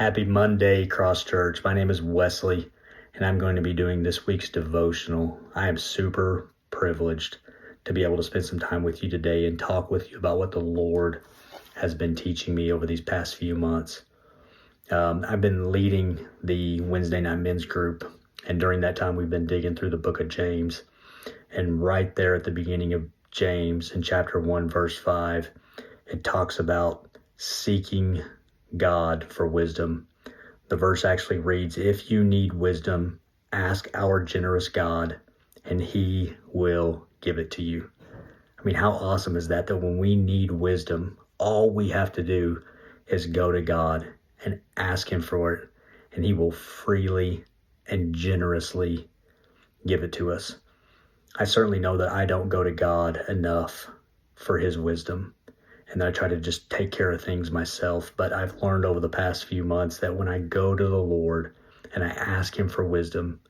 Happy Monday, Cross Church. My name is Wesley, and I'm going to be doing this week's devotional. I am super privileged to be able to spend some time with you today and talk with you about what the Lord has been teaching me over these past few months. I've been leading the Wednesday night men's group, and during that time we've been digging through the book of James. And right there at the beginning of James, in chapter 1, verse 5, it talks about seeking God for wisdom. The verse actually reads, "If you need wisdom, ask our generous God, and he will give it to you." I mean, how awesome is that when we need wisdom, all we have to do is go to God and ask him for it, and he will freely and generously give it to us. I certainly know that I don't go to God enough for his wisdom, and I try to just take care of things myself. But I've learned over the past few months that when I go to the Lord and I ask him for wisdom,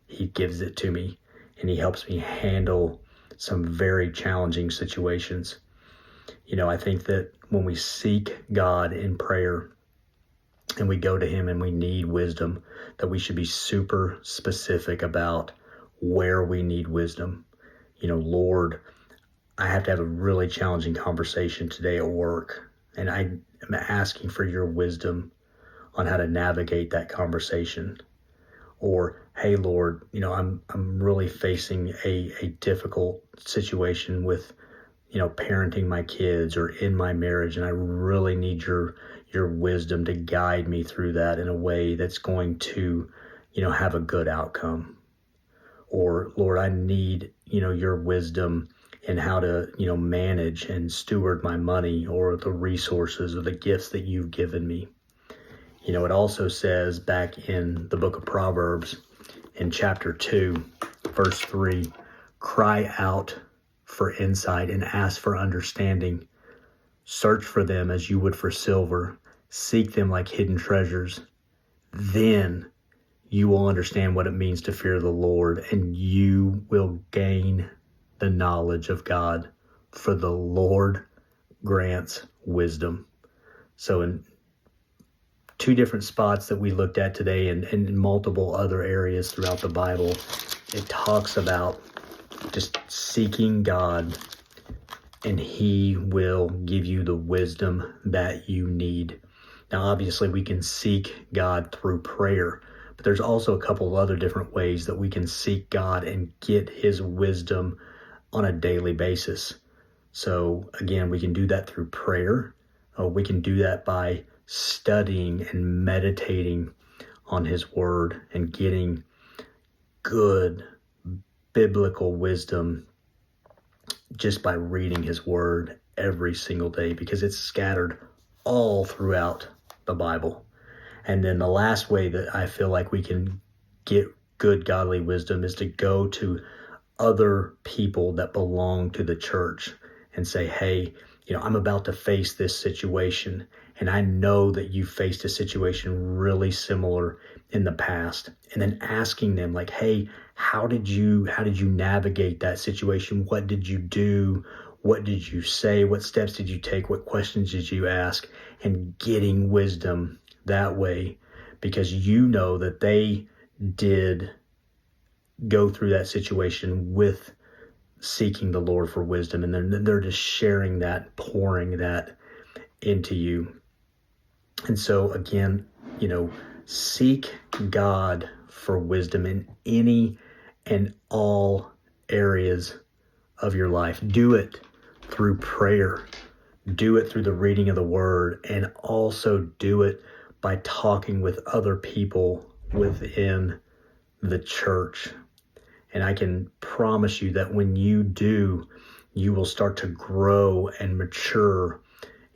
he gives it to me, and he helps me handle some very challenging situations. I think that when we seek God in prayer and we go to him and we need wisdom, that we should be super specific about where we need wisdom. Lord, I have to have a really challenging conversation today at work, and I am asking for your wisdom on how to navigate that conversation. Or, hey, Lord, I'm really facing a difficult situation with, parenting my kids or in my marriage, and I really need your wisdom to guide me through that in a way that's going to, have a good outcome. Or, Lord, I need, your wisdom in how to, manage and steward my money or the resources or the gifts that you've given me. It also says back in the book of Proverbs in chapter 2, verse 3, "Cry out for insight and ask for understanding. Search for them as you would for silver. Seek them like hidden treasures. Then you will understand what it means to fear the Lord, and you will gain the knowledge of God, for the Lord grants wisdom." So in two different spots that we looked at today, and in multiple other areas throughout the Bible, it talks about just seeking God, and he will give you the wisdom that you need. Now, obviously, we can seek God through prayer, but there's also a couple of other different ways that we can seek God and get his wisdom on a daily basis. So again, we can do that through prayer. We can do that by studying and meditating on his word and getting good biblical wisdom just by reading his word every single day, because it's scattered all throughout the Bible. And then the last way that I feel like we can get good godly wisdom is to go to other people that belong to the church and say, hey, I'm about to face this situation, and I know that you faced a situation really similar in the past. And then asking them like, hey, how did you navigate that situation? What did you do? What did you say? What steps did you take? What questions did you ask? And getting wisdom that way, because you know that they did go through that situation with seeking the Lord for wisdom, and they're just sharing that, pouring that into you. And so again, seek God for wisdom in any and all areas of your life. Do it through prayer. Do it through the reading of the word, and also do it by talking with other people within the church. And I can promise you that when you do, you will start to grow and mature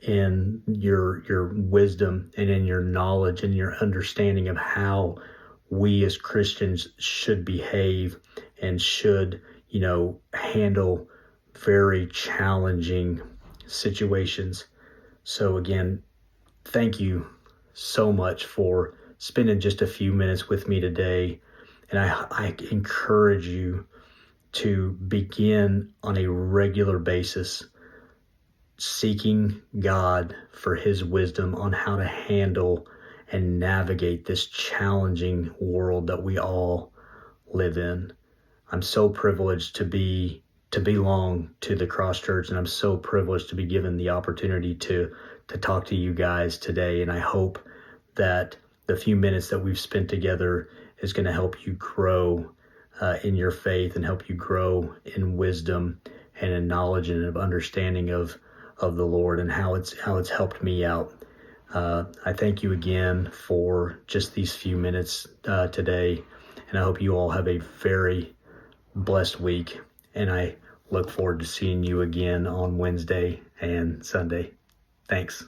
in your wisdom and in your knowledge and your understanding of how we as Christians should behave and should, handle very challenging situations. So again, thank you so much for spending just a few minutes with me today. And I encourage you to begin on a regular basis seeking God for his wisdom on how to handle and navigate this challenging world that we all live in. I'm so privileged to belong to the Cross Church, and I'm so privileged to be given the opportunity to talk to you guys today. And I hope that the few minutes that we've spent together is going to help you grow in your faith and help you grow in wisdom and in knowledge and of understanding of the Lord and how it's helped me out. I thank you again for just these few minutes today, and I hope you all have a very blessed week, and I look forward to seeing you again on Wednesday and Sunday. Thanks.